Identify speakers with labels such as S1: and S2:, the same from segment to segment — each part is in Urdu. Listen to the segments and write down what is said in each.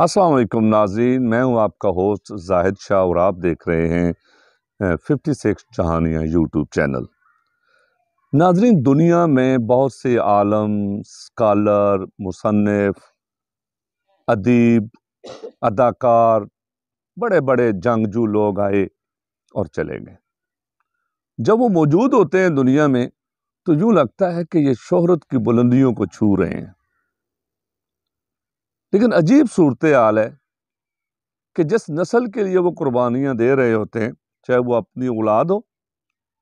S1: السلام علیکم ناظرین، میں ہوں آپ کا ہوسٹ زاہد شاہ اور آپ دیکھ رہے ہیں 56 جہانیاں یوٹیوب چینل۔ ناظرین، دنیا میں بہت سے عالم، اسکالر، مصنف، ادیب، اداکار، بڑے بڑے جنگجو لوگ آئے اور چلے گئے۔ جب وہ موجود ہوتے ہیں دنیا میں تو یوں لگتا ہے کہ یہ شہرت کی بلندیوں کو چھو رہے ہیں، لیکن عجیب صورتحال ہے کہ جس نسل کے لیے وہ قربانیاں دے رہے ہوتے ہیں، چاہے وہ اپنی اولاد ہو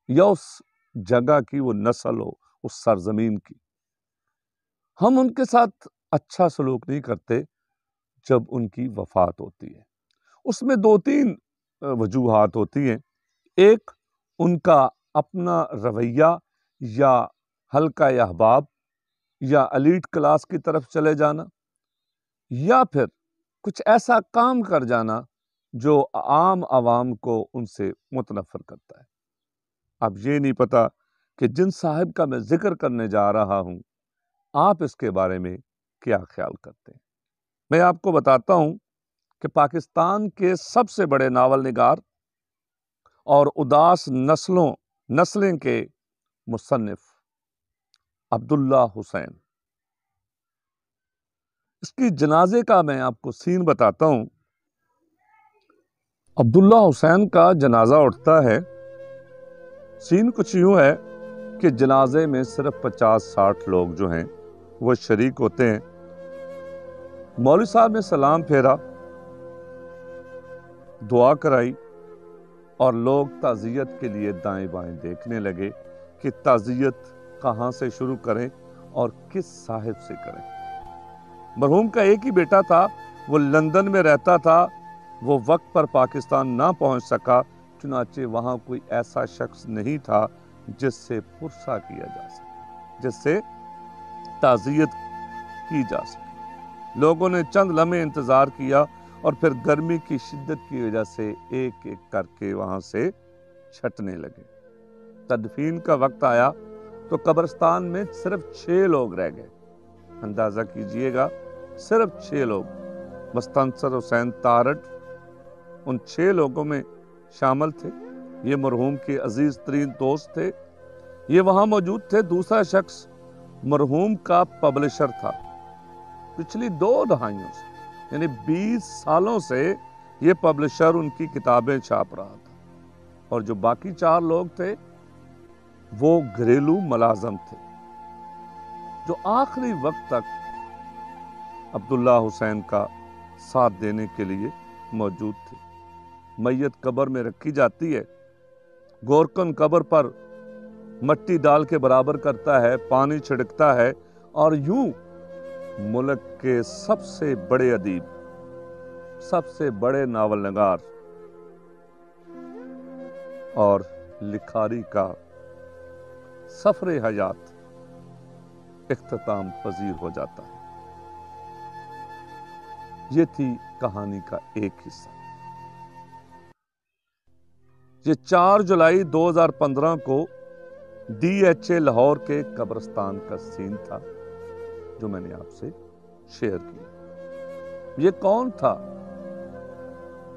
S1: یا اس جگہ کی وہ نسل ہو، اس سرزمین کی، ہم ان کے ساتھ اچھا سلوک نہیں کرتے جب ان کی وفات ہوتی ہے۔ اس میں دو تین وجوہات ہوتی ہیں۔ ایک، ان کا اپنا رویہ یا حلقہ احباب یا ایلیٹ کلاس کی طرف چلے جانا، یا پھر کچھ ایسا کام کر جانا جو عام عوام کو ان سے متنفر کرتا ہے۔ اب یہ نہیں پتا کہ جن صاحب کا میں ذکر کرنے جا رہا ہوں، آپ اس کے بارے میں کیا خیال کرتے ہیں۔ میں آپ کو بتاتا ہوں کہ پاکستان کے سب سے بڑے ناول نگار اور اداس نسلیں کے مصنف عبداللہ حسین، اس کی جنازے کا میں آپ کو سین بتاتا ہوں۔ عبداللہ حسین کا جنازہ اٹھتا ہے۔ سین کچھ یوں ہے کہ جنازے میں صرف 50-60 لوگ جو ہیں وہ شریک ہوتے ہیں۔ مولوی صاحب نے سلام پھیرا، دعا کرائی، اور لوگ تعزیت کے لیے دائیں بائیں دیکھنے لگے کہ تعزیت کہاں سے شروع کریں اور کس صاحب سے کریں۔ مرحوم کا ایک ہی بیٹا تھا، وہ لندن میں رہتا تھا، وہ وقت پر پاکستان نہ پہنچ سکا، چنانچہ وہاں کوئی ایسا شخص نہیں تھا جس سے پرسہ کیا جا سکے، جس سے تعزیت کی جا سکے۔ لوگوں نے چند لمحے انتظار کیا اور پھر گرمی کی شدت کی وجہ سے ایک ایک کر کے وہاں سے چھٹنے لگے۔ تدفین کا وقت آیا تو قبرستان میں صرف 6 لوگ رہ گئے۔ اندازہ کیجئے گا، صرف 6 لوگ۔ مستنصر حسین تارڑ ان 6 لوگوں میں شامل تھے۔ یہ مرحوم کے عزیز ترین دوست تھے، یہ وہاں موجود تھے۔ دوسرا شخص مرحوم کا پبلشر تھا، پچھلی 2 دہائیوں سے، یعنی 20 سالوں سے یہ پبلشر ان کی کتابیں چھاپ رہا تھا۔ اور جو باقی 4 لوگ تھے وہ گھریلو ملازم تھے، جو آخری وقت تک عبداللہ حسین کا ساتھ دینے کے لیے موجود تھے۔ میت قبر میں رکھی جاتی ہے، گورکن قبر پر مٹی ڈال کے برابر کرتا ہے، پانی چھڑکتا ہے، اور یوں ملک کے سب سے بڑے ادیب، سب سے بڑے ناول نگار اور لکھاری کا سفر حیات اختتام پذیر ہو جاتا ہے۔ یہ تھی کہانی کا ایک حصہ۔ یہ 4 جولائی 2015 کو DHA لاہور کے قبرستان کا سین تھا جو میں نے آپ سے شیئر کیا۔ یہ کون تھا؟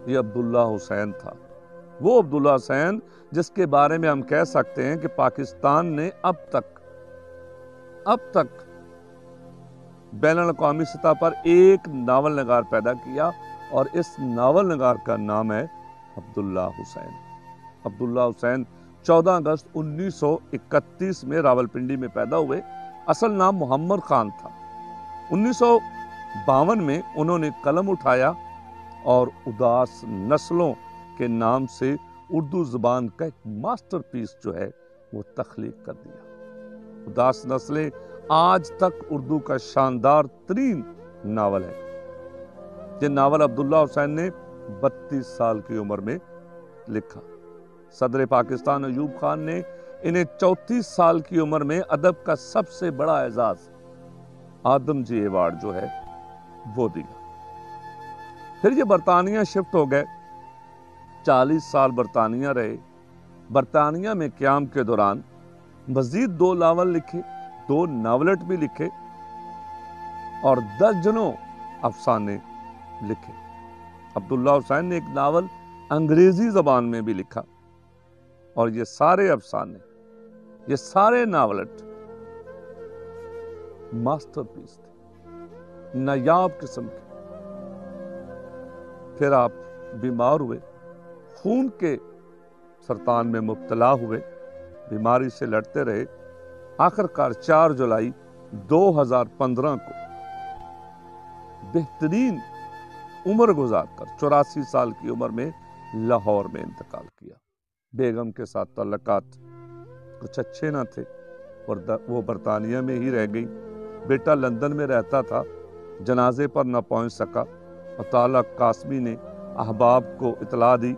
S1: یہ عبداللہ حسین تھا، وہ عبداللہ حسین جس کے بارے میں ہم کہہ سکتے ہیں کہ پاکستان نے اب تک بین الاقوامی سطح پر ایک ناول نگار پیدا کیا، اور اس ناول نگار کا نام ہے عبداللہ حسین۔ عبداللہ حسین 14 اگست 1931 میں راولپنڈی میں پیدا ہوئے۔ اصل نام محمد خان تھا۔ 1952 میں انہوں نے قلم اٹھایا اور اداس نسلوں کے نام سے اردو زبان کا ایک ماسٹر پیس جو ہے وہ تخلیق کر دیا۔ اداس نسلیں آج تک اردو کا شاندار ترین ناول ہے۔ یہ ناول عبداللہ حسین نے 32 سال کی عمر میں لکھا۔ صدر پاکستان ایوب خان نے انہیں 34 سال کی عمر میں ادب کا سب سے بڑا اعزاز آدم جی ایوارڈ جو ہے وہ دیا۔ پھر یہ برطانیہ شفٹ ہو گئے، 40 سال برطانیہ رہے۔ برطانیہ میں قیام کے دوران مزید 2 ناول لکھے، 2 ناولٹ بھی لکھے، اور درجنوں افسانے لکھے۔ عبداللہ حسین نے ایک ناول انگریزی زبان میں بھی لکھا، اور یہ سارے افسانے، یہ سارے ناولٹ ماسٹر پیس تھے، نایاب قسم کے۔ پھر آپ بیمار ہوئے، خون کے سرطان میں مبتلا ہوئے، بیماری سے لڑتے رہے، آخرکار 4 جولائی 2015 کو بہترین عمر گزار کر 84 سال کی عمر میں لاہور میں انتقال کیا۔ بیگم کے ساتھ تعلقات کچھ اچھے نہ تھے اور وہ برطانیہ میں ہی رہ گئی۔ بیٹا لندن میں رہتا تھا، جنازے پر نہ پہنچ سکا، اور طالع قاسمی نے احباب کو اطلاع دی۔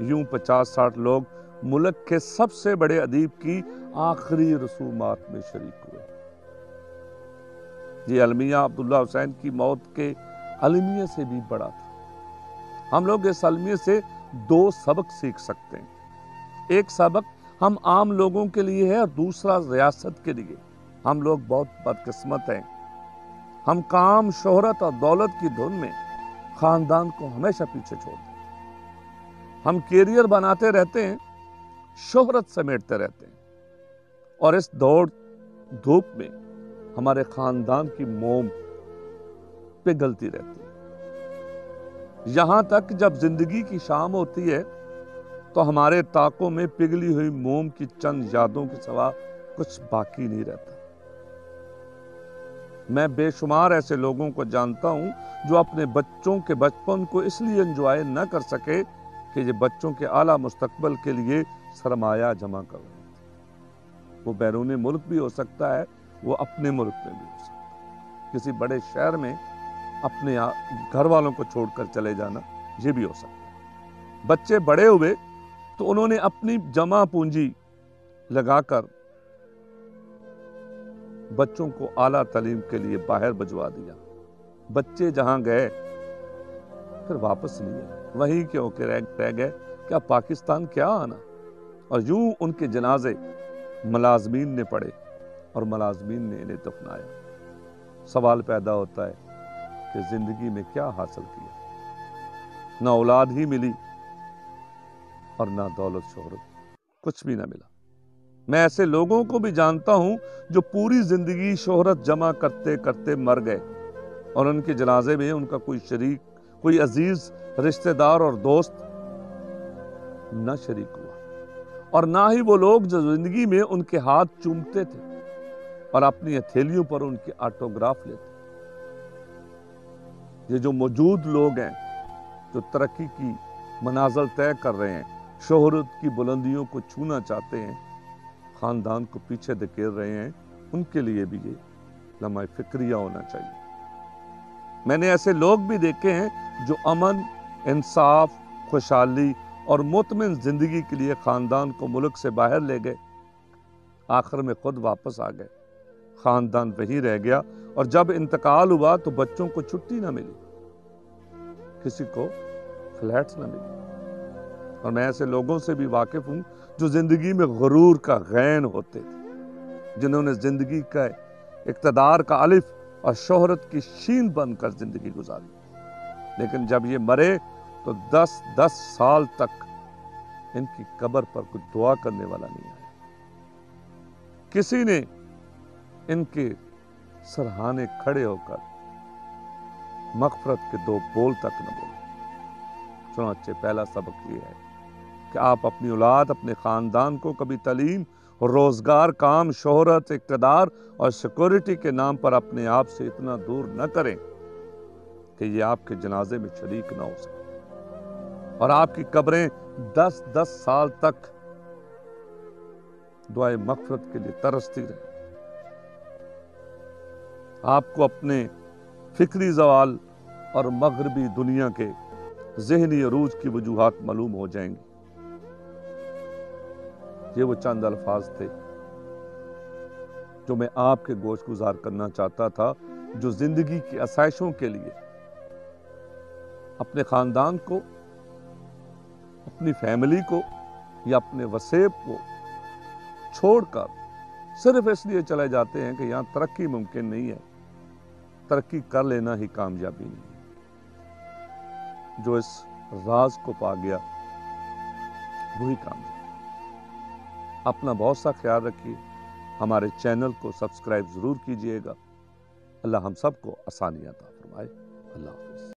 S1: یوں 50-60 لوگ ملک کے سب سے بڑے ادیب کی آخری رسومات میں شریک ہوئے۔ یہ المیہ عبداللہ حسین کی موت کے المیہ سے بھی بڑا تھا۔ ہم لوگ اس المیہ سے 2 سبق سیکھ سکتے ہیں۔ ایک سبق ہم عام لوگوں کے لیے ہے، اور دوسرا ریاست کے لیے۔ ہم لوگ بہت بدقسمت ہیں، ہم کام، شہرت اور دولت کی دھن میں خاندان کو ہمیشہ پیچھے چھوڑ دیتے ہیں۔ ہم کیریئر بناتے رہتے ہیں، شہرت سمیٹتے رہتے ہیں، اور اس دوڑ دھوپ میں ہمارے خاندان کی موم پگھلتی رہتی ہے، یہاں تک جب زندگی کی شام ہوتی ہے تو ہمارے طاقوں میں پگھلی ہوئی موم کی چند یادوں کے سوا کچھ باقی نہیں رہتا۔ میں بے شمار ایسے لوگوں کو جانتا ہوں جو اپنے بچوں کے بچپن کو اس لیے انجوائے نہ کر سکے کہ یہ بچوں کے اعلیٰ مستقبل کے لیے سرمایہ جمع کر رہے تھے۔ وہ بیرون ملک بھی ہو سکتا ہے، وہ اپنے ملک میں بھی ہو سکتا ہے، کسی بڑے شہر میں اپنے گھر والوں کو چھوڑ کر چلے جانا، یہ بھی ہو سکتا ہے۔ بچے بڑے ہوئے تو انہوں نے اپنی جمع پونجی لگا کر بچوں کو اعلیٰ تعلیم کے لیے باہر بھجوا دیا۔ بچے جہاں گئے پھر واپس نہیں آئے، وہیں کے ہو کے رہ گئے، کیا پاکستان کیا آنا؟ اور یوں ان کے جنازے ملازمین نے پڑھے اور ملازمین نے انہیں دفنایا۔ سوال پیدا ہوتا ہے کہ زندگی میں کیا حاصل کیا؟ نہ اولاد ہی ملی اور نہ دولت شہرت، کچھ بھی نہ ملا۔ میں ایسے لوگوں کو بھی جانتا ہوں جو پوری زندگی شہرت جمع کرتے کرتے مر گئے، اور ان کے جنازے میں ان کا کوئی شریک، کوئی عزیز رشتہ دار اور دوست نہ شریک ہوا، اور نہ ہی وہ لوگ جو زندگی میں ان کے ہاتھ چومتے تھے اور اپنی ہتھیلیوں پر ان کے آٹوگراف لیتے۔ یہ جو موجود لوگ ہیں جو ترقی کی منازل طے کر رہے ہیں، شہرت کی بلندیوں کو چھونا چاہتے ہیں، خاندان کو پیچھے دھکیل رہے ہیں، ان کے لیے بھی یہ لمحہ فکریہ ہونا چاہیے۔ میں نے ایسے لوگ بھی دیکھے ہیں جو امن، انصاف، خوشحالی اور مطمئن زندگی کے لیے خاندان کو ملک سے باہر لے گئے، آخر میں خود واپس آ گئے، خاندان وہیں رہ گیا، اور جب انتقال ہوا تو بچوں کو چھٹی نہ ملی، کسی کو فلیٹس نہ ملی۔ اور میں ایسے لوگوں سے بھی واقف ہوں جو زندگی میں غرور کا غین ہوتے تھے، جنہوں نے زندگی کا اقتدار کا الف اور شہرت کی شین بن کر زندگی گزاری، لیکن جب یہ مرے تو 10 سال تک ان کی قبر پر کوئی دعا کرنے والا نہیں آیا، کسی نے ان کے سرہانے کھڑے ہو کر مغفرت کے 2 بول تک نہ بولے۔ چنانچہ پہلا سبق یہ ہے کہ آپ اپنی اولاد، اپنے خاندان کو کبھی تعلیم، روزگار، کام، شہرت، اقتدار اور سیکورٹی کے نام پر اپنے آپ سے اتنا دور نہ کریں کہ یہ آپ کے جنازے میں شریک نہ ہو سکے، اور آپ کی قبریں 10 سال تک دعائے مغفرت کے لیے ترستی رہیں۔ آپ کو اپنے فکری زوال اور مغربی دنیا کے ذہنی عروج کی وجوہات معلوم ہو جائیں گی۔ یہ وہ چند الفاظ تھے جو میں آپ کے گوش گزار کرنا چاہتا تھا، جو زندگی کی آسائشوں کے لیے اپنے خاندان کو، اپنی فیملی کو یا اپنے وسیب کو چھوڑ کر صرف اس لیے چلے جاتے ہیں کہ یہاں ترقی ممکن نہیں ہے، ترقی کر لینا ہی کامیابی نہیں ہے۔ جو اس راز کو پا گیا وہی کامیاب۔ اپنا بہت سا خیال رکھیے، ہمارے چینل کو سبسکرائب ضرور کیجئے گا۔ اللہ ہم سب کو آسانیاں عطا فرمائے۔ اللہ حافظ۔